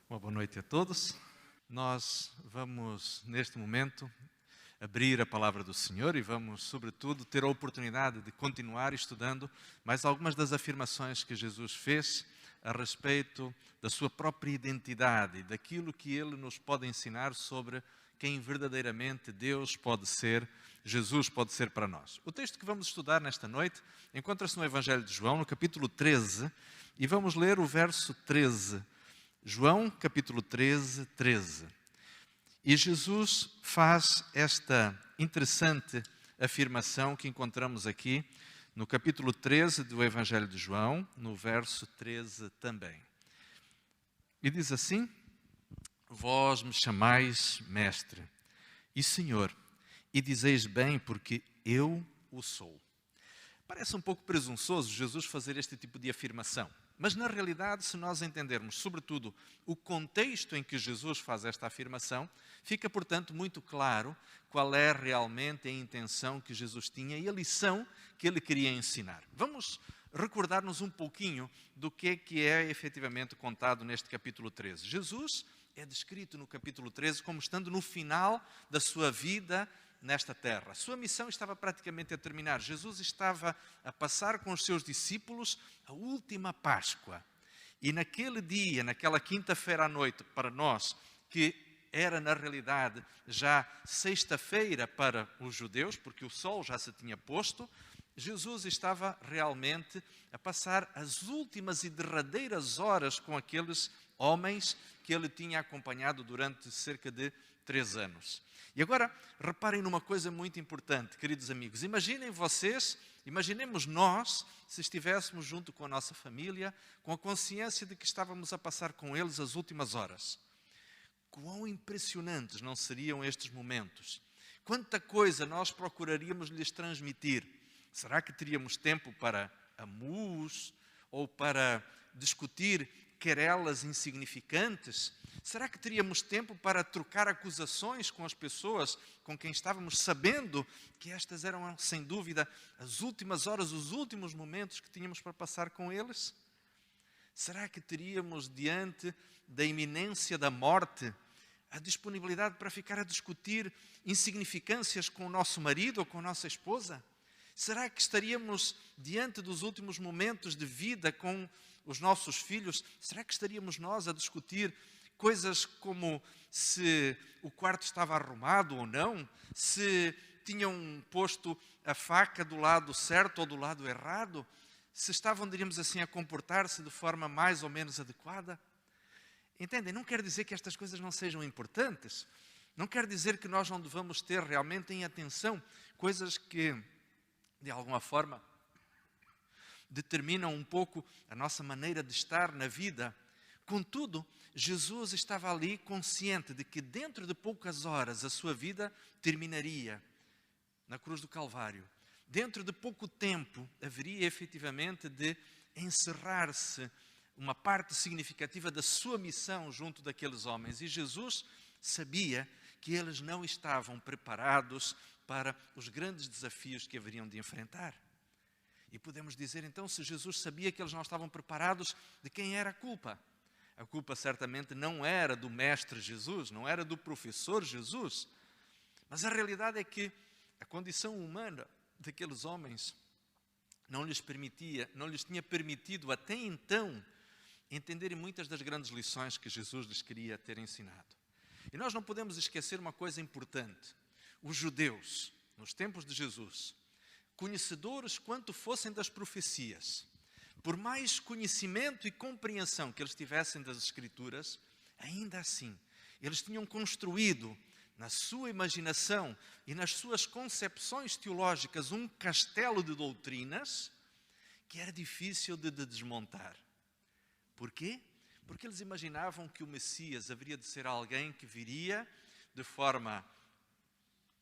Uma boa noite a todos. Nós vamos, neste momento, abrir a palavra do Senhor e vamos, sobretudo, ter a oportunidade de continuar estudando mais algumas das afirmações que Jesus fez a respeito da sua própria identidade e daquilo que Ele nos pode ensinar sobre quem verdadeiramente Deus pode ser, Jesus pode ser para nós. O texto que vamos estudar nesta noite encontra-se no Evangelho de João, no capítulo 13, e vamos ler o verso 13. João, capítulo 13, 13. E Jesus faz esta interessante afirmação que encontramos aqui no capítulo 13 do Evangelho de João, no verso 13 também. E diz assim: Vós me chamais mestre e Senhor, e dizeis bem, porque eu o sou. Parece um pouco presunçoso Jesus fazer este tipo de afirmação. Mas, na realidade, se nós entendermos, sobretudo, o contexto em que Jesus faz esta afirmação, fica, portanto, muito claro qual é realmente a intenção que Jesus tinha e a lição que ele queria ensinar. Vamos recordar-nos um pouquinho do que é efetivamente contado neste capítulo 13. Jesus é descrito no capítulo 13 como estando no final da sua vida nesta terra. A sua missão estava praticamente a terminar. Jesus estava a passar com os seus discípulos a última Páscoa. E naquele dia, naquela quinta-feira à noite, para nós, que era na realidade já sexta-feira para os judeus, porque o sol já se tinha posto, Jesus estava realmente a passar as últimas e derradeiras horas com aqueles homens que ele tinha acompanhado durante cerca de 3 anos. E agora, reparem numa coisa muito importante, queridos amigos. Imaginemos nós, se estivéssemos junto com a nossa família, com a consciência de que estávamos a passar com eles as últimas horas. Quão impressionantes não seriam estes momentos? Quanta coisa nós procuraríamos lhes transmitir? Será que teríamos tempo para amus ou para discutir querelas insignificantes? Será que teríamos tempo para trocar acusações com as pessoas com quem estávamos sabendo que estas eram, sem dúvida, as últimas horas, os últimos momentos que tínhamos para passar com eles? Será que teríamos, diante da iminência da morte, a disponibilidade para ficar a discutir insignificâncias com o nosso marido ou com a nossa esposa? Será que estaríamos diante dos últimos momentos de vida com os nossos filhos? Será que estaríamos nós a discutir coisas como se o quarto estava arrumado ou não? Se tinham posto a faca do lado certo ou do lado errado? Se estavam, diríamos assim, a comportar-se de forma mais ou menos adequada? Entendem? Não quer dizer que estas coisas não sejam importantes. Não quer dizer que nós não devamos ter realmente em atenção coisas que, de alguma forma, determinam um pouco a nossa maneira de estar na vida. Contudo, Jesus estava ali consciente de que dentro de poucas horas a sua vida terminaria na cruz do Calvário. Dentro de pouco tempo haveria efetivamente de encerrar-se uma parte significativa da sua missão junto daqueles homens. E Jesus sabia que eles não estavam preparados para os grandes desafios que haveriam de enfrentar. E podemos dizer então, se Jesus sabia que eles não estavam preparados, de quem era a culpa? A culpa certamente não era do mestre Jesus, não era do professor Jesus, mas a realidade é que a condição humana daqueles homens não lhes tinha permitido até então entenderem muitas das grandes lições que Jesus lhes queria ter ensinado. E nós não podemos esquecer uma coisa importante. Os judeus, nos tempos de Jesus, conhecedores quanto fossem das profecias, por mais conhecimento e compreensão que eles tivessem das Escrituras, ainda assim, eles tinham construído na sua imaginação e nas suas concepções teológicas um castelo de doutrinas que era difícil de desmontar. Porquê? Porque eles imaginavam que o Messias haveria de ser alguém que viria de forma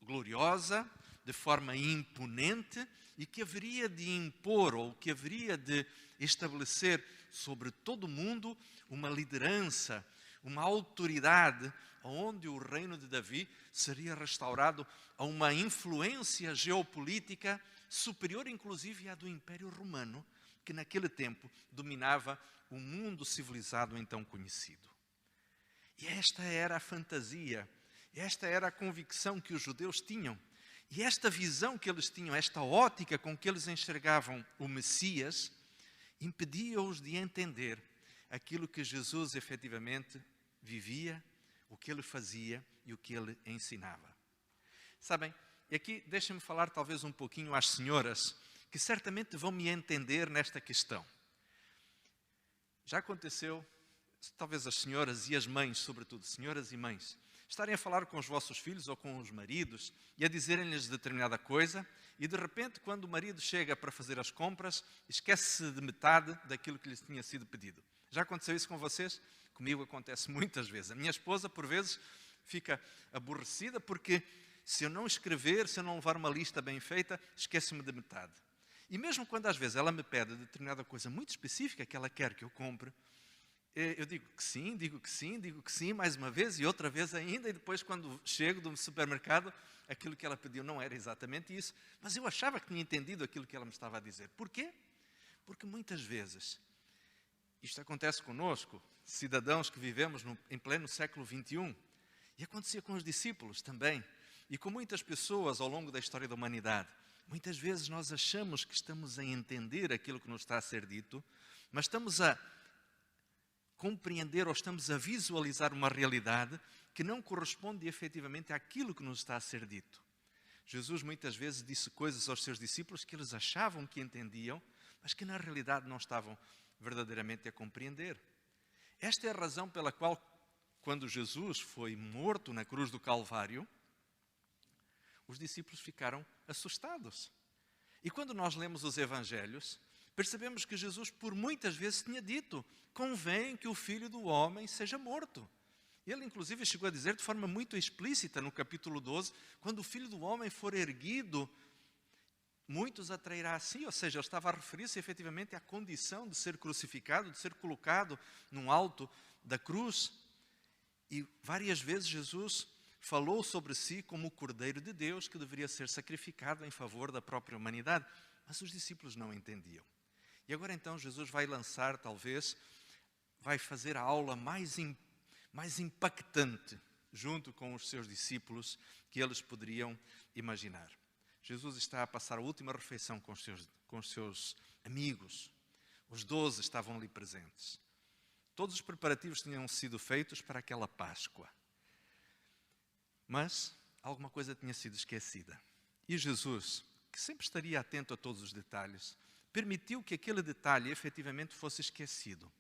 gloriosa, de forma imponente e que haveria de impor ou que haveria de estabelecer sobre todo o mundo uma liderança, uma autoridade, onde o reino de Davi seria restaurado a uma influência geopolítica superior inclusive à do Império Romano, que naquele tempo dominava o mundo civilizado então conhecido. E esta era a fantasia, esta era a convicção que os judeus tinham. E esta visão que eles tinham, esta ótica com que eles enxergavam o Messias, impedia-os de entender aquilo que Jesus efetivamente vivia, o que ele fazia e o que ele ensinava. Sabem, e aqui deixem-me falar talvez um pouquinho às senhoras, que certamente vão me entender nesta questão. Já aconteceu, talvez as senhoras e as mães, sobretudo, senhoras e mães, estarem a falar com os vossos filhos ou com os maridos e a dizerem-lhes determinada coisa e de repente quando o marido chega para fazer as compras, esquece-se de metade daquilo que lhes tinha sido pedido. Já aconteceu isso com vocês? Comigo acontece muitas vezes. A minha esposa, por vezes, fica aborrecida porque se eu não escrever, se eu não levar uma lista bem feita, esqueço-me de metade. E mesmo quando às vezes ela me pede determinada coisa muito específica que ela quer que eu compre, eu digo que sim, mais uma vez e outra vez ainda, e depois quando chego do supermercado, aquilo que ela pediu não era exatamente isso, mas eu achava que tinha entendido aquilo que ela me estava a dizer. Porquê? Porque muitas vezes, isto acontece conosco, cidadãos que vivemos em pleno século XXI, e acontecia com os discípulos também, e com muitas pessoas ao longo da história da humanidade. Muitas vezes nós achamos que estamos a entender aquilo que nos está a ser dito, mas estamos a compreender ou estamos a visualizar uma realidade que não corresponde efetivamente àquilo que nos está a ser dito. Jesus muitas vezes disse coisas aos seus discípulos que eles achavam que entendiam, mas que na realidade não estavam verdadeiramente a compreender. Esta é a razão pela qual, quando Jesus foi morto na cruz do Calvário, os discípulos ficaram assustados. E quando nós lemos os Evangelhos, percebemos que Jesus por muitas vezes tinha dito: convém que o Filho do Homem seja morto. Ele inclusive chegou a dizer de forma muito explícita no capítulo 12, quando o Filho do Homem for erguido, muitos atrairá a si, ou seja, ele estava a referir-se efetivamente à condição de ser crucificado, de ser colocado num alto da cruz. E várias vezes Jesus falou sobre si como o Cordeiro de Deus que deveria ser sacrificado em favor da própria humanidade. Mas os discípulos não entendiam. E agora então Jesus vai lançar, talvez, vai fazer a aula mais impactante junto com os seus discípulos que eles poderiam imaginar. Jesus está a passar a última refeição com os seus amigos. Os 12 estavam ali presentes. Todos os preparativos tinham sido feitos para aquela Páscoa. Mas alguma coisa tinha sido esquecida. E Jesus, que sempre estaria atento a todos os detalhes, permitiu que aquele detalhe efetivamente fosse esquecido.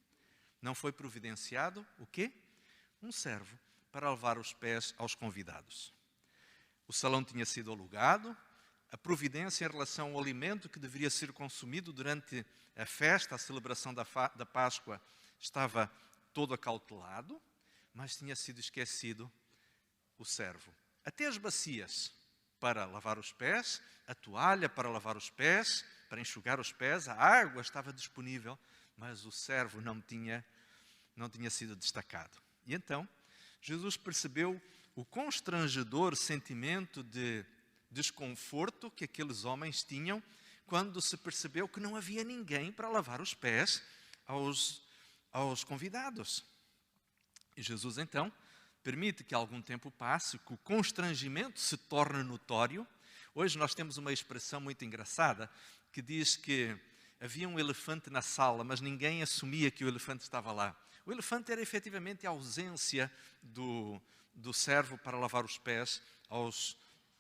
Não foi providenciado o quê? Um servo para levar os pés aos convidados. O salão tinha sido alugado, a providência em relação ao alimento que deveria ser consumido durante a festa, a celebração da Páscoa, estava todo acautelado, mas tinha sido esquecido o servo. Até as bacias para lavar os pés, a toalha para lavar os pés, para enxugar os pés, a água estava disponível, mas o servo não tinha sido destacado. E então, Jesus percebeu o constrangedor sentimento de desconforto que aqueles homens tinham quando se percebeu que não havia ninguém para lavar os pés aos convidados. E Jesus então permite que algum tempo passe, que o constrangimento se torne notório. Hoje nós temos uma expressão muito engraçada que diz que havia um elefante na sala, mas ninguém assumia que o elefante estava lá. O elefante era efetivamente a ausência do servo para lavar os pés aos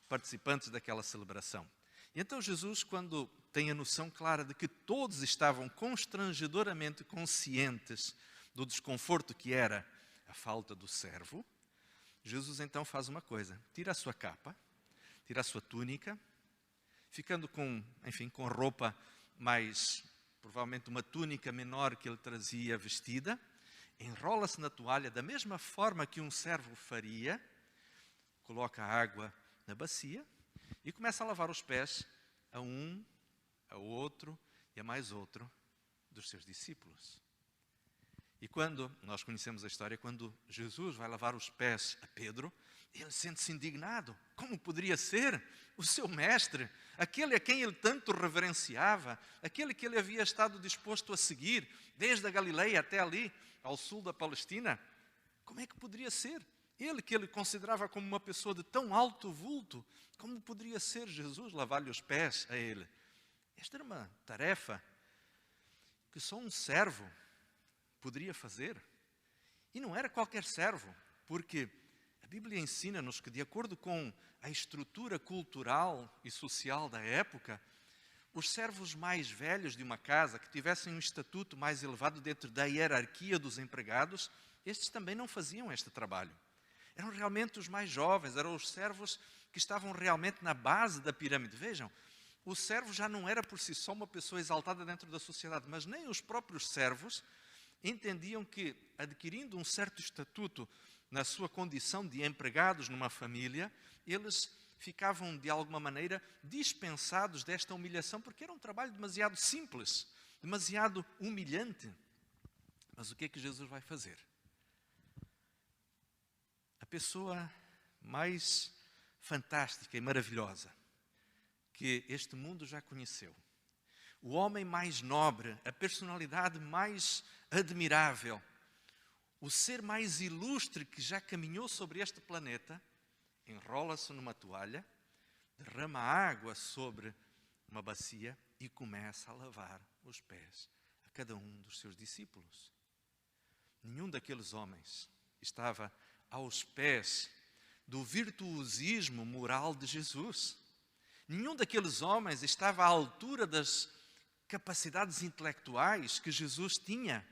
participantes daquela celebração. E então Jesus, quando tem a noção clara de que todos estavam constrangedoramente conscientes do desconforto que era a falta do servo, Jesus então faz uma coisa: tira a sua capa, tira a sua túnica, ficando com roupa mais, provavelmente uma túnica menor que ele trazia vestida, enrola-se na toalha da mesma forma que um servo faria, coloca a água na bacia e começa a lavar os pés a um, a outro e a mais outro dos seus discípulos. E quando, nós conhecemos a história, quando Jesus vai lavar os pés a Pedro, ele sente-se indignado. Como poderia ser o seu mestre, aquele a quem ele tanto reverenciava, aquele que ele havia estado disposto a seguir, desde a Galileia até ali, ao sul da Palestina? como é que poderia ser? Ele, que ele considerava como uma pessoa de tão alto vulto, como poderia ser Jesus lavar-lhe os pés a ele? Esta era uma tarefa que só um servo poderia fazer. E não era qualquer servo, porque a Bíblia ensina-nos que, de acordo com a estrutura cultural e social da época, os servos mais velhos de uma casa, que tivessem um estatuto mais elevado dentro da hierarquia dos empregados, estes também não faziam este trabalho. Eram realmente os mais jovens, eram os servos que estavam realmente na base da pirâmide. Vejam, o servo já não era por si só uma pessoa exaltada dentro da sociedade, mas nem os próprios servos entendiam que, adquirindo um certo estatuto na sua condição de empregados numa família, eles ficavam, de alguma maneira, dispensados desta humilhação, porque era um trabalho demasiado simples, demasiado humilhante. Mas o que é que Jesus vai fazer? A pessoa mais fantástica e maravilhosa que este mundo já conheceu, o homem mais nobre, a personalidade mais admirável, o ser mais ilustre que já caminhou sobre este planeta, enrola-se numa toalha, derrama água sobre uma bacia e começa a lavar os pés a cada um dos seus discípulos. Nenhum daqueles homens estava aos pés do virtuosismo moral de Jesus. Nenhum daqueles homens estava à altura das capacidades intelectuais que Jesus tinha.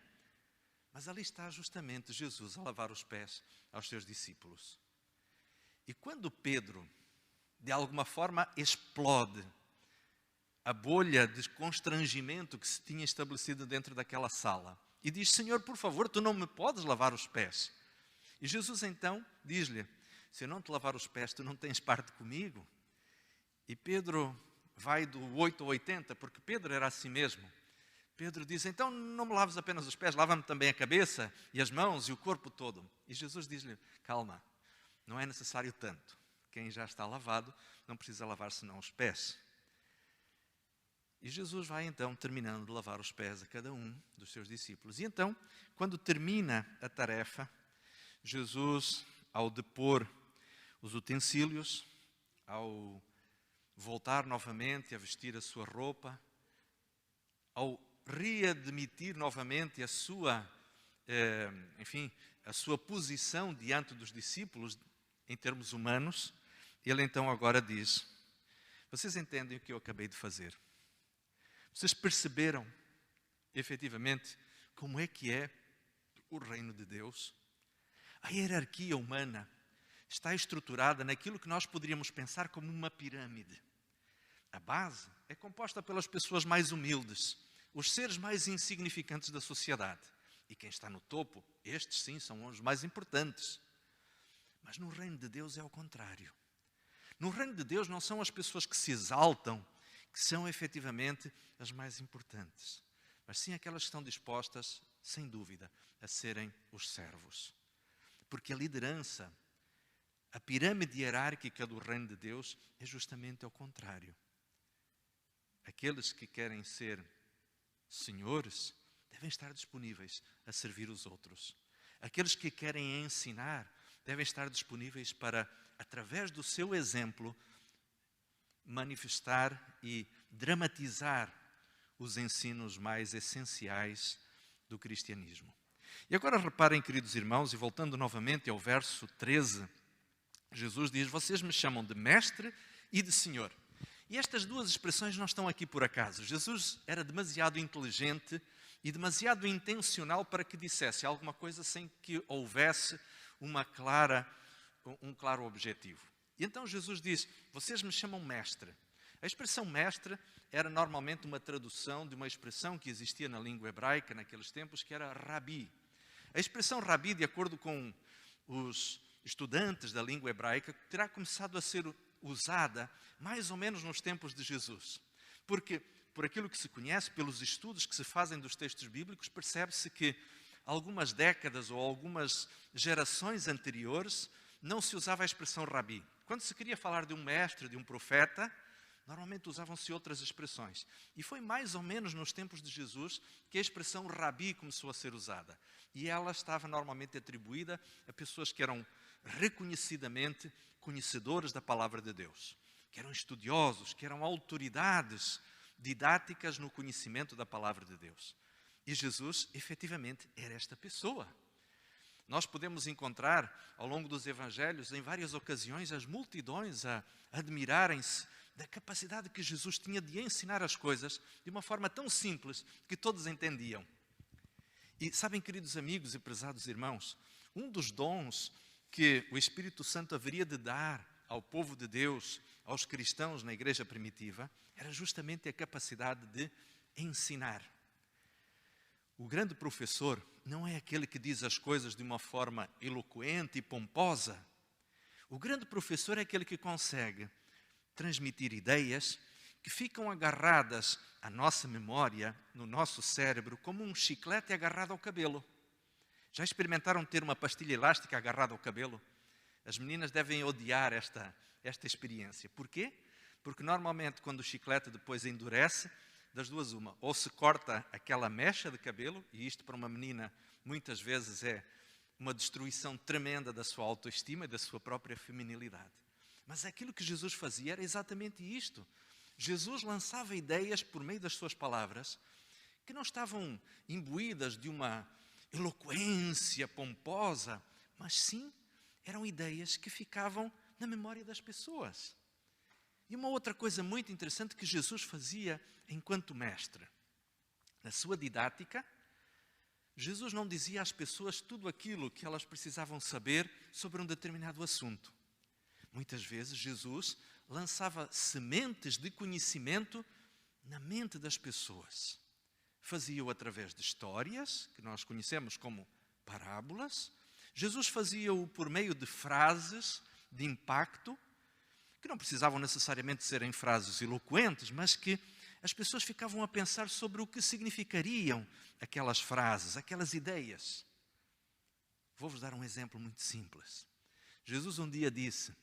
Mas ali está justamente Jesus a lavar os pés aos seus discípulos. E quando Pedro, de alguma forma, explode a bolha de constrangimento que se tinha estabelecido dentro daquela sala e diz: Senhor, por favor, tu não me podes lavar os pés. E Jesus então diz-lhe: se eu não te lavar os pés, tu não tens parte comigo. E Pedro vai do 8 ao 80, porque Pedro era assim mesmo. Pedro diz: então não me laves apenas os pés, lava-me também a cabeça e as mãos e o corpo todo. E Jesus diz-lhe: calma, não é necessário tanto. Quem já está lavado não precisa lavar senão os pés. E Jesus vai então terminando de lavar os pés a cada um dos seus discípulos. E então, quando termina a tarefa, Jesus, ao depor os utensílios, ao voltar novamente a vestir a sua roupa, ao readmitir novamente a sua posição diante dos discípulos em termos humanos, ele então agora diz: vocês entendem o que eu acabei de fazer? Vocês perceberam efetivamente como é que é o reino de Deus? A hierarquia humana está estruturada naquilo que nós poderíamos pensar como uma pirâmide. A base é composta pelas pessoas mais humildes, os seres mais insignificantes da sociedade. E quem está no topo, estes sim são os mais importantes. Mas no reino de Deus é ao contrário. No reino de Deus não são as pessoas que se exaltam que são efetivamente as mais importantes, mas sim aquelas que estão dispostas, sem dúvida, a serem os servos. Porque a liderança, a pirâmide hierárquica do reino de Deus é justamente ao contrário. Aqueles que querem ser senhores devem estar disponíveis a servir os outros. Aqueles que querem ensinar devem estar disponíveis para, através do seu exemplo, manifestar e dramatizar os ensinos mais essenciais do cristianismo. E agora reparem, queridos irmãos, e voltando novamente ao verso 13, Jesus diz: vocês me chamam de mestre e de senhor. E estas duas expressões não estão aqui por acaso. Jesus era demasiado inteligente e demasiado intencional para que dissesse alguma coisa sem que houvesse um claro objetivo. E então Jesus diz: vocês me chamam mestre. A expressão mestre era normalmente uma tradução de uma expressão que existia na língua hebraica naqueles tempos, que era rabi. A expressão rabi, de acordo com os estudantes da língua hebraica, terá começado a ser usada mais ou menos nos tempos de Jesus. Porque, por aquilo que se conhece, pelos estudos que se fazem dos textos bíblicos, percebe-se que algumas décadas ou algumas gerações anteriores não se usava a expressão rabi. Quando se queria falar de um mestre, de um profeta, normalmente usavam-se outras expressões. E foi mais ou menos nos tempos de Jesus que a expressão rabi começou a ser usada. e ela estava normalmente atribuída a pessoas que eram reconhecidamente conhecedores da palavra de Deus, que eram estudiosos, que eram autoridades didáticas no conhecimento da palavra de Deus. E Jesus, efetivamente, era esta pessoa. Nós podemos encontrar, ao longo dos evangelhos, em várias ocasiões, as multidões a admirarem-se da capacidade que Jesus tinha de ensinar as coisas de uma forma tão simples que todos entendiam. E sabem, queridos amigos e prezados irmãos, um dos dons que o Espírito Santo haveria de dar ao povo de Deus, aos cristãos na igreja primitiva, era justamente a capacidade de ensinar. O grande professor não é aquele que diz as coisas de uma forma eloquente e pomposa. O grande professor é aquele que consegue transmitir ideias que ficam agarradas à nossa memória, no nosso cérebro, como um chiclete agarrado ao cabelo. Já experimentaram ter uma pastilha elástica agarrada ao cabelo? As meninas devem odiar esta experiência. Porquê? Porque normalmente quando o chiclete depois endurece, das duas uma, ou se corta aquela mecha de cabelo, e isto para uma menina muitas vezes é uma destruição tremenda da sua autoestima e da sua própria feminilidade. Mas aquilo que Jesus fazia era exatamente isto. Jesus lançava ideias por meio das suas palavras que não estavam imbuídas de uma eloquência pomposa, mas sim eram ideias que ficavam na memória das pessoas. E uma outra coisa muito interessante que Jesus fazia enquanto mestre. Na sua didática, Jesus não dizia às pessoas tudo aquilo que elas precisavam saber sobre um determinado assunto. Muitas vezes Jesus lançava sementes de conhecimento na mente das pessoas. Fazia-o através de histórias, que nós conhecemos como parábolas. Jesus fazia-o por meio de frases de impacto, que não precisavam necessariamente serem frases eloquentes, mas que as pessoas ficavam a pensar sobre o que significariam aquelas frases, aquelas ideias. Vou-vos dar um exemplo muito simples. Jesus um dia disse: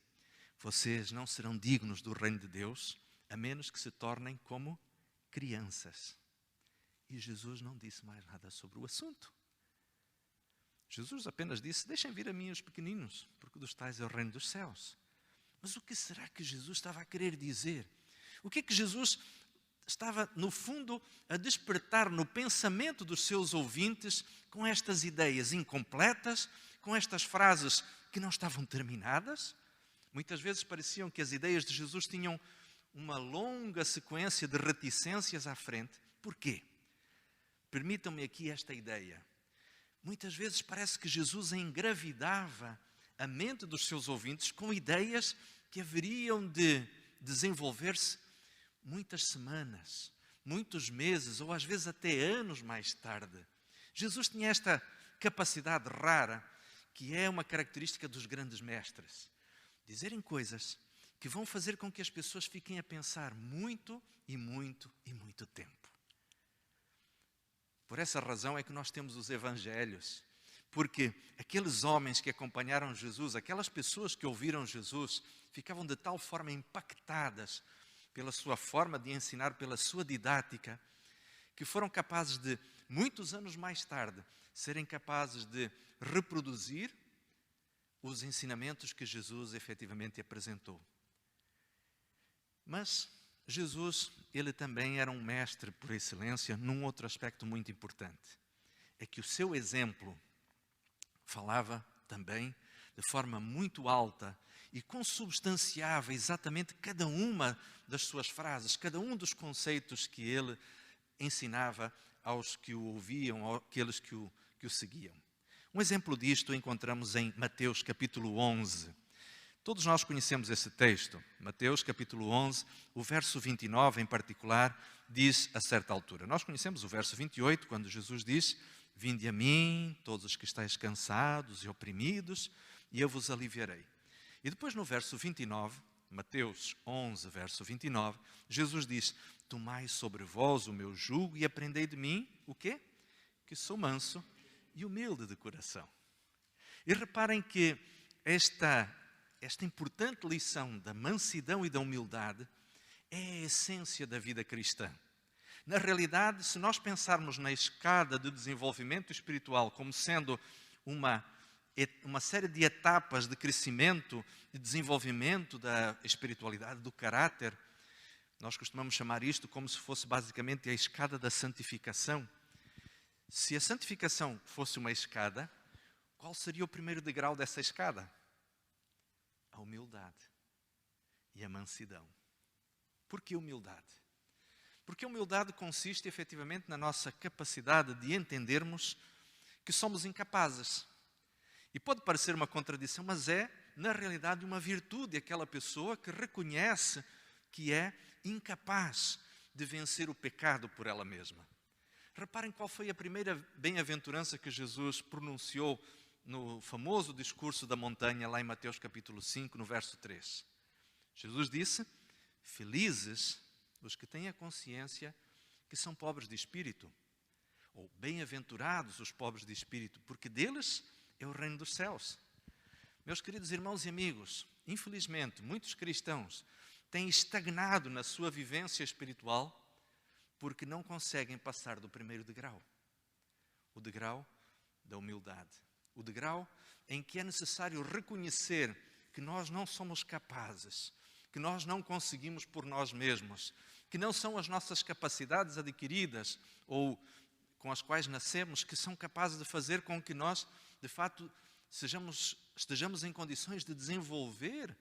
vocês não serão dignos do reino de Deus, a menos que se tornem como crianças. E Jesus não disse mais nada sobre o assunto. Jesus apenas disse: deixem vir a mim os pequeninos, porque dos tais é o reino dos céus. Mas o que será que Jesus estava a querer dizer? O que é que Jesus estava, no fundo, a despertar no pensamento dos seus ouvintes com estas ideias incompletas, com estas frases que não estavam terminadas? Muitas vezes pareciam que as ideias de Jesus tinham uma longa sequência de reticências à frente. Porquê? Permitam-me aqui esta ideia. Muitas vezes parece que Jesus engravidava a mente dos seus ouvintes com ideias que haveriam de desenvolver-se muitas semanas, muitos meses ou às vezes até anos mais tarde. Jesus tinha esta capacidade rara, que é uma característica dos grandes mestres. Dizerem coisas que vão fazer com que as pessoas fiquem a pensar muito e muito e muito tempo. Por essa razão é que nós temos os evangelhos. Porque aqueles homens que acompanharam Jesus, aquelas pessoas que ouviram Jesus, ficavam de tal forma impactadas pela sua forma de ensinar, pela sua didática, que foram capazes de, muitos anos mais tarde, serem capazes de reproduzir os ensinamentos que Jesus efetivamente apresentou. Mas Jesus, ele também era um mestre por excelência num outro aspecto muito importante. É que o seu exemplo falava também de forma muito alta e consubstanciava exatamente cada uma das suas frases, cada um dos conceitos que ele ensinava aos que o ouviam, àqueles que o seguiam. Um exemplo disto encontramos em Mateus capítulo 11. Todos nós conhecemos esse texto. Mateus capítulo 11, o verso 29 em particular, diz a certa altura. Nós conhecemos o verso 28, quando Jesus diz: vinde a mim, todos os que estáis cansados e oprimidos, e eu vos aliviarei. E depois no verso 29, Mateus 11, verso 29, Jesus diz: tomai sobre vós o meu jugo e aprendei de mim, o quê? Que sou manso e humilde de coração. E reparem que esta importante lição da mansidão e da humildade é a essência da vida cristã. Na realidade, se nós pensarmos na escada de desenvolvimento espiritual como sendo uma série de etapas de crescimento e desenvolvimento da espiritualidade, do caráter, nós costumamos chamar isto como se fosse basicamente a escada da santificação. Se a santificação fosse uma escada, qual seria o primeiro degrau dessa escada? A humildade e a mansidão. Por que humildade? Porque a humildade consiste efetivamente na nossa capacidade de entendermos que somos incapazes. E pode parecer uma contradição, mas é, na realidade, uma virtude aquela pessoa que reconhece que é incapaz de vencer o pecado por ela mesma. Reparem qual foi a primeira bem-aventurança que Jesus pronunciou no famoso discurso da montanha, lá em Mateus capítulo 5, no verso 3. Jesus disse: felizes os que têm a consciência que são pobres de espírito, ou bem-aventurados os pobres de espírito, porque deles é o reino dos céus. Meus queridos irmãos e amigos, infelizmente, muitos cristãos têm estagnado na sua vivência espiritual porque não conseguem passar do primeiro degrau, o degrau da humildade, o degrau em que é necessário reconhecer que nós não somos capazes, que nós não conseguimos por nós mesmos, que não são as nossas capacidades adquiridas ou com as quais nascemos que são capazes de fazer com que nós, de fato, estejamos em condições de desenvolver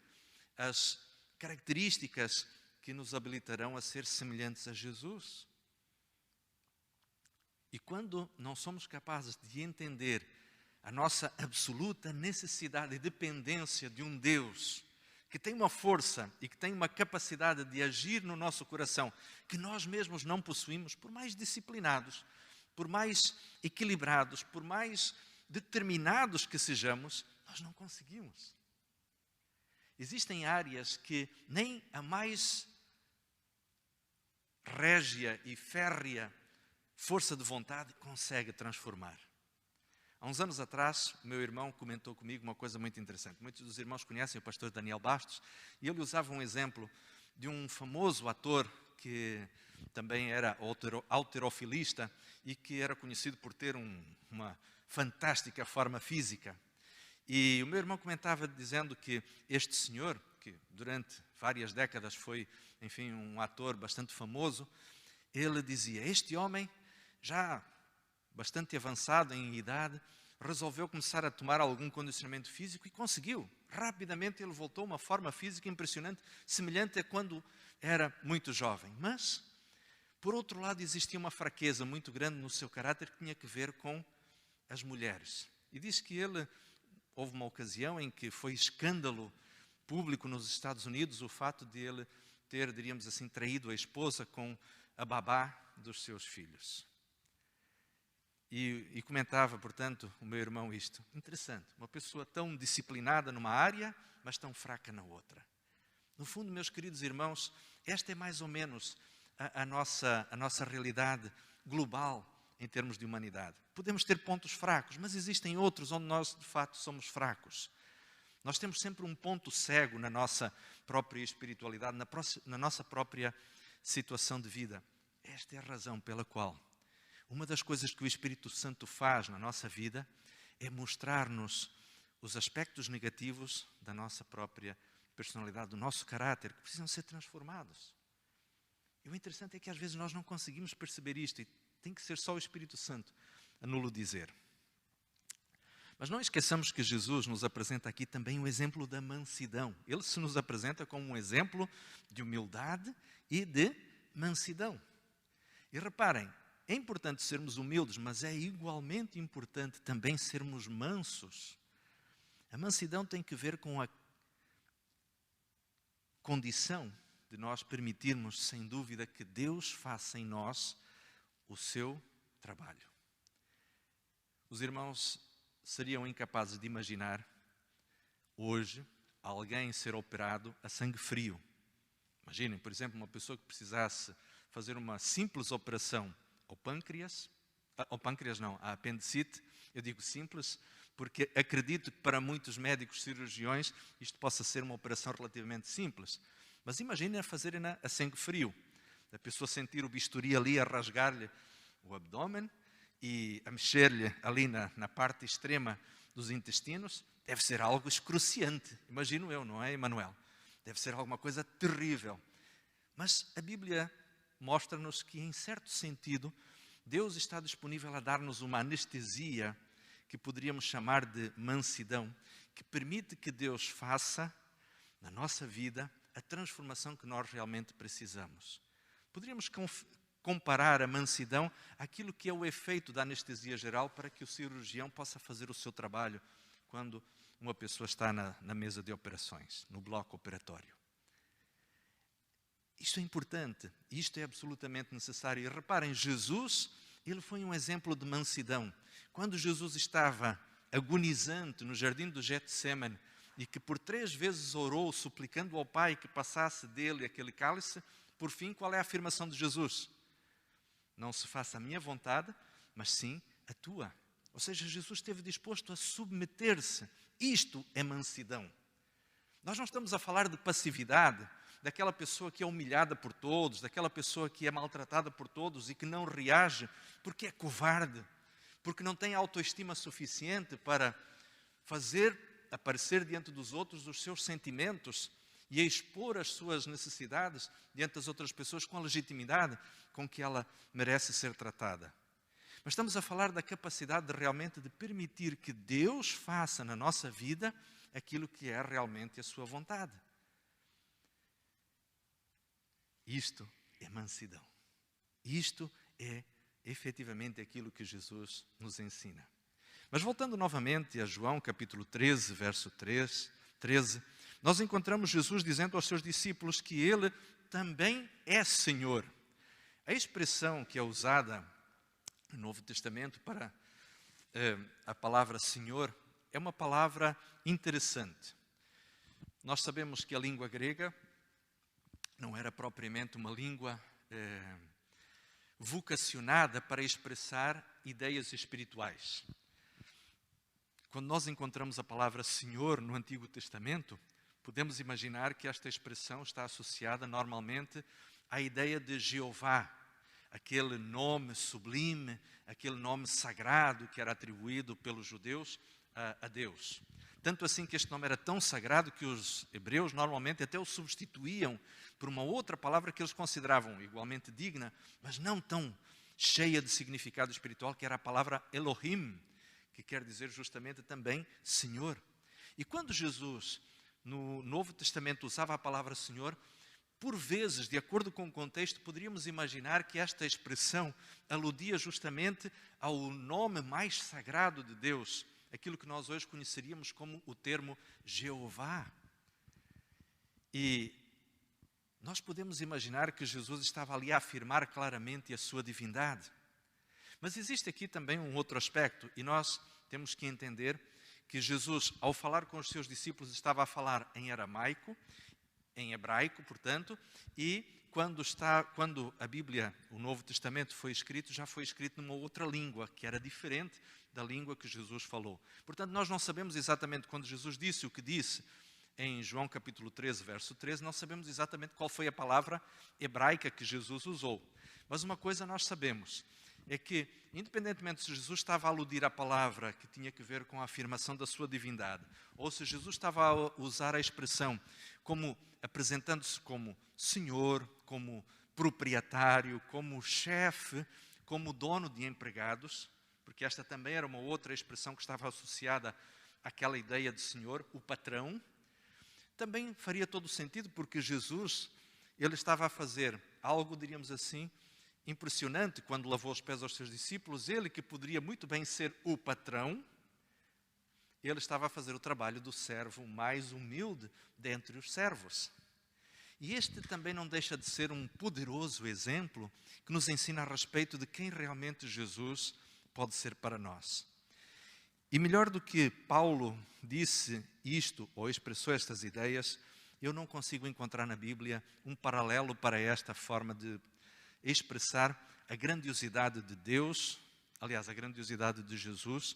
as características que nos habilitarão a ser semelhantes a Jesus. E quando não somos capazes de entender a nossa absoluta necessidade e dependência de um Deus que tem uma força e que tem uma capacidade de agir no nosso coração que nós mesmos não possuímos, por mais disciplinados, por mais equilibrados, por mais determinados que sejamos, nós não conseguimos. Existem áreas que nem a mais régia e férrea força de vontade consegue transformar. Há uns anos atrás, o meu irmão comentou comigo uma coisa muito interessante. Muitos dos irmãos conhecem o pastor Daniel Bastos, e ele usava um exemplo de um famoso ator que também era halterofilista e que era conhecido por ter uma fantástica forma física. E o meu irmão comentava dizendo que este senhor, que durante várias décadas foi, enfim, um ator bastante famoso, ele dizia: este homem, já bastante avançado em idade, resolveu começar a tomar algum condicionamento físico e conseguiu. Rapidamente ele voltou a uma forma física impressionante, semelhante a quando era muito jovem. Mas, por outro lado, existia uma fraqueza muito grande no seu caráter que tinha que ver com as mulheres. E diz que houve uma ocasião em que foi escândalo público nos Estados Unidos o fato de ele ter, diríamos assim, traído a esposa com a babá dos seus filhos. E comentava, portanto, o meu irmão isto. Interessante, uma pessoa tão disciplinada numa área, mas tão fraca na outra. No fundo, meus queridos irmãos, esta é mais ou menos a nossa realidade global em termos de humanidade. Podemos ter pontos fracos, mas existem outros onde nós, de fato, somos fracos. Nós temos sempre um ponto cego na nossa própria espiritualidade, na nossa própria situação de vida. Esta é a razão pela qual uma das coisas que o Espírito Santo faz na nossa vida é mostrar-nos os aspectos negativos da nossa própria personalidade, do nosso caráter, que precisam ser transformados. E o interessante é que às vezes nós não conseguimos perceber isto e tem que ser só o Espírito Santo a nos dizer. Mas não esqueçamos que Jesus nos apresenta aqui também o exemplo da mansidão. Ele se nos apresenta como um exemplo de humildade e de mansidão. E reparem, é importante sermos humildes, mas é igualmente importante também sermos mansos. A mansidão tem que ver com a condição de nós permitirmos, sem dúvida, que Deus faça em nós o seu trabalho. Os irmãos seriam incapazes de imaginar hoje alguém ser operado a sangue frio. Imaginem, por exemplo, uma pessoa que precisasse fazer uma simples operação à apendicite. Eu digo simples porque acredito que para muitos médicos cirurgiões isto possa ser uma operação relativamente simples. Mas imaginem a fazerem-na a sangue frio. da pessoa sentir o bisturi ali a rasgar-lhe o abdômen e a mexer-lhe ali na parte extrema dos intestinos, deve ser algo excruciante, imagino eu, não é, Emanuel? Deve ser alguma coisa terrível. Mas a Bíblia mostra-nos que, em certo sentido, Deus está disponível a dar-nos uma anestesia que poderíamos chamar de mansidão, que permite que Deus faça na nossa vida a transformação que nós realmente precisamos. Poderíamos comparar a mansidão àquilo que é o efeito da anestesia geral para que o cirurgião possa fazer o seu trabalho quando uma pessoa está na mesa de operações, no bloco operatório. Isto é importante, isto é absolutamente necessário. E reparem, Jesus, ele foi um exemplo de mansidão. Quando Jesus estava agonizante no jardim do Getsemane e que por 3 vezes orou, suplicando ao Pai que passasse dele aquele cálice, por fim, qual é a afirmação de Jesus? Não se faça a minha vontade, mas sim a tua. Ou seja, Jesus esteve disposto a submeter-se. Isto é mansidão. Nós não estamos a falar de passividade, daquela pessoa que é humilhada por todos, daquela pessoa que é maltratada por todos e que não reage porque é covarde, porque não tem autoestima suficiente para fazer aparecer diante dos outros os seus sentimentos e expor as suas necessidades diante das outras pessoas com a legitimidade com que ela merece ser tratada. Mas estamos a falar da capacidade realmente de permitir que Deus faça na nossa vida aquilo que é realmente a sua vontade. Isto é mansidão. Isto é efetivamente aquilo que Jesus nos ensina. Mas voltando novamente a João capítulo 13, verso 13, nós encontramos Jesus dizendo aos seus discípulos que Ele também é Senhor. A expressão que é usada no Novo Testamento para a palavra Senhor é uma palavra interessante. Nós sabemos que a língua grega não era propriamente uma língua vocacionada para expressar ideias espirituais. Quando nós encontramos a palavra Senhor no Antigo Testamento, podemos imaginar que esta expressão está associada normalmente à ideia de Jeová, aquele nome sublime, aquele nome sagrado que era atribuído pelos judeus a Deus. Tanto assim que este nome era tão sagrado que os hebreus normalmente até o substituíam por uma outra palavra que eles consideravam igualmente digna, mas não tão cheia de significado espiritual, que era a palavra Elohim, que quer dizer justamente também Senhor. E quando Jesus, no Novo Testamento, usava a palavra Senhor, por vezes, de acordo com o contexto, poderíamos imaginar que esta expressão aludia justamente ao nome mais sagrado de Deus, aquilo que nós hoje conheceríamos como o termo Jeová. E nós podemos imaginar que Jesus estava ali a afirmar claramente a sua divindade. Mas existe aqui também um outro aspecto, e nós temos que entender que Jesus, ao falar com os seus discípulos, estava a falar em aramaico, em hebraico, portanto, e quando a Bíblia, o Novo Testamento foi escrito, já foi escrito numa outra língua, que era diferente da língua que Jesus falou. Portanto, nós não sabemos exatamente quando Jesus disse o que disse em João capítulo 13, verso 13, não sabemos exatamente qual foi a palavra hebraica que Jesus usou. Mas uma coisa nós sabemos, é que, independentemente se Jesus estava a aludir à palavra que tinha que ver com a afirmação da sua divindade, ou se Jesus estava a usar a expressão como apresentando-se como Senhor, como proprietário, como chefe, como dono de empregados, porque esta também era uma outra expressão que estava associada àquela ideia de Senhor, o patrão, também faria todo o sentido, porque Jesus, ele estava a fazer algo, diríamos assim, impressionante quando lavou os pés aos seus discípulos. Ele, que poderia muito bem ser o patrão, ele estava a fazer o trabalho do servo mais humilde dentre os servos. E este também não deixa de ser um poderoso exemplo que nos ensina a respeito de quem realmente Jesus pode ser para nós. E melhor do que Paulo disse isto, ou expressou estas ideias, eu não consigo encontrar na Bíblia um paralelo para esta forma de expressar a grandiosidade de Deus, aliás, a grandiosidade de Jesus,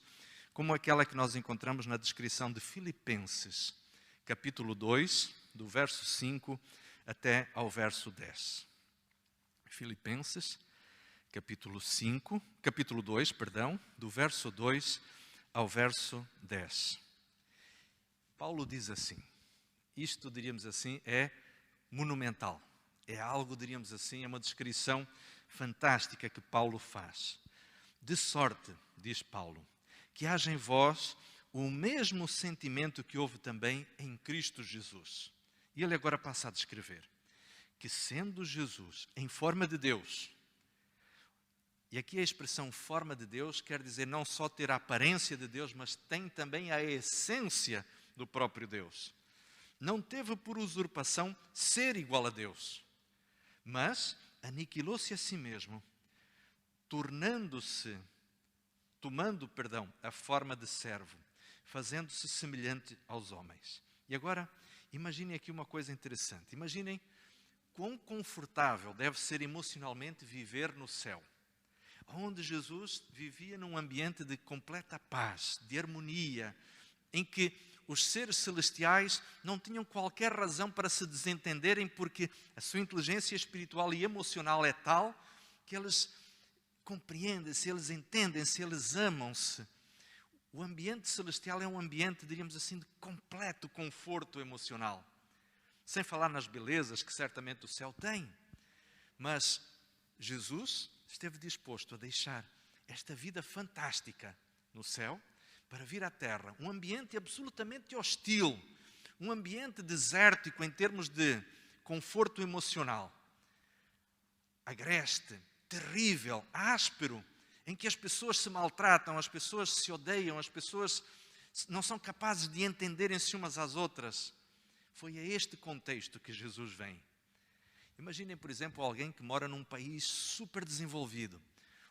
como aquela que nós encontramos na descrição de Filipenses, capítulo 2, do verso 5 até ao verso 10. Filipenses, capítulo 2, do verso 2 ao verso 10. Paulo diz assim, isto, diríamos assim, é monumental. É algo, diríamos assim, é uma descrição fantástica que Paulo faz. De sorte, diz Paulo, que haja em vós o mesmo sentimento que houve também em Cristo Jesus. E ele agora passa a descrever que, sendo Jesus em forma de Deus, e aqui a expressão forma de Deus quer dizer não só ter a aparência de Deus, mas tem também a essência do próprio Deus. Não teve por usurpação ser igual a Deus, mas aniquilou-se a si mesmo, tomando a forma de servo, fazendo-se semelhante aos homens. E agora, imaginem aqui uma coisa interessante. Imaginem quão confortável deve ser emocionalmente viver no céu, onde Jesus vivia num ambiente de completa paz, de harmonia, em que os seres celestiais não tinham qualquer razão para se desentenderem, porque a sua inteligência espiritual e emocional é tal que eles compreendem-se, eles entendem-se, eles amam-se. O ambiente celestial é um ambiente, diríamos assim, de completo conforto emocional. Sem falar nas belezas que certamente o céu tem. Mas Jesus esteve disposto a deixar esta vida fantástica no céu para vir à terra, um ambiente absolutamente hostil, um ambiente desértico em termos de conforto emocional, agreste, terrível, áspero, em que as pessoas se maltratam, as pessoas se odeiam, as pessoas não são capazes de entenderem-se umas às outras. Foi a este contexto que Jesus vem. Imaginem, por exemplo, alguém que mora num país super desenvolvido,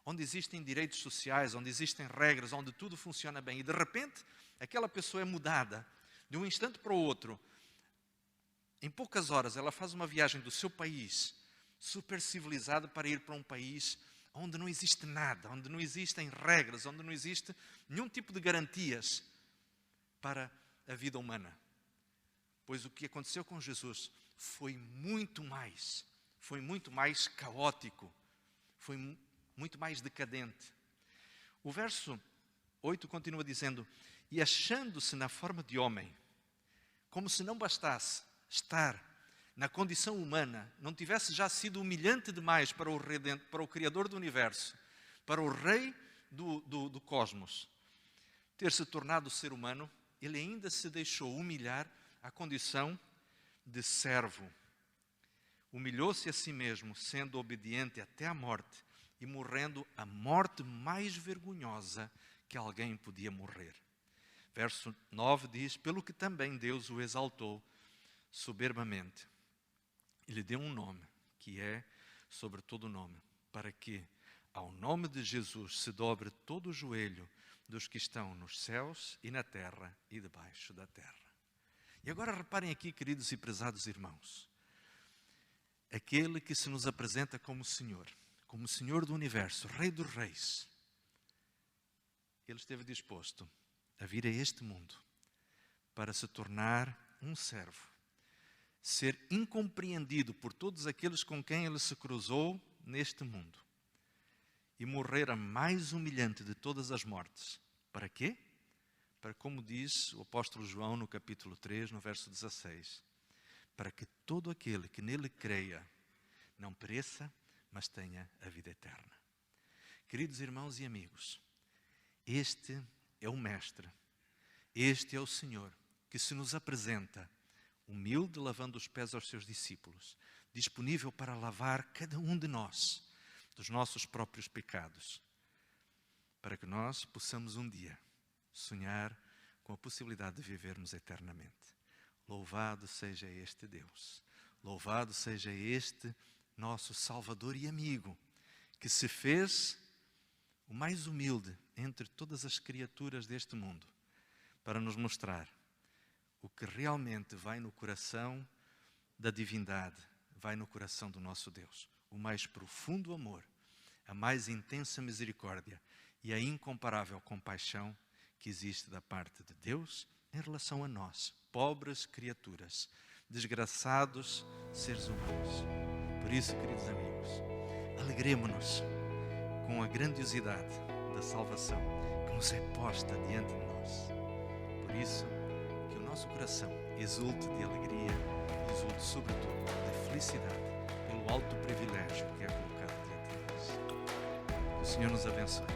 onde existem direitos sociais, onde existem regras, onde tudo funciona bem, e de repente aquela pessoa é mudada de um instante para o outro. Em poucas horas ela faz uma viagem do seu país, super civilizado, para ir para um país onde não existe nada, onde não existem regras, onde não existe nenhum tipo de garantias para a vida humana. Pois o que aconteceu com Jesus foi muito mais caótico, foi muito mais decadente. O verso 8 continua dizendo, e achando-se na forma de homem, como se não bastasse estar na condição humana, não tivesse já sido humilhante demais para o Criador do Universo, para o Rei do Cosmos, ter se tornado ser humano, ele ainda se deixou humilhar à condição de servo. Humilhou-se a si mesmo, sendo obediente até à morte e morrendo a morte mais vergonhosa que alguém podia morrer. Verso 9 diz, pelo que também Deus o exaltou soberbamente. E lhe deu um nome, que é sobre todo nome, para que ao nome de Jesus se dobre todo o joelho dos que estão nos céus e na terra e debaixo da terra. E agora reparem aqui, queridos e prezados irmãos, aquele que se nos apresenta como Senhor do Universo, Rei dos Reis, ele esteve disposto a vir a este mundo para se tornar um servo, ser incompreendido por todos aqueles com quem ele se cruzou neste mundo e morrer a mais humilhante de todas as mortes. Para quê? Para, como diz o apóstolo João no capítulo 3, no verso 16, para que todo aquele que nele creia não pereça, mas tenha a vida eterna. Queridos irmãos e amigos, este é o Mestre, este é o Senhor que se nos apresenta humilde, lavando os pés aos seus discípulos, disponível para lavar cada um de nós dos nossos próprios pecados, para que nós possamos um dia sonhar com a possibilidade de vivermos eternamente. Louvado seja este Deus, louvado seja este nosso Salvador e amigo, que se fez o mais humilde entre todas as criaturas deste mundo, para nos mostrar o que realmente vai no coração da divindade, vai no coração do nosso Deus. O mais profundo amor, a mais intensa misericórdia e a incomparável compaixão que existe da parte de Deus em relação a nós, pobres criaturas, desgraçados seres humanos. Por isso, queridos amigos, alegremo-nos com a grandiosidade da salvação que nos é posta diante de nós. Por isso, que o nosso coração exulte de alegria, exulte sobretudo de felicidade pelo alto privilégio que é colocado diante de nós. Que o Senhor nos abençoe.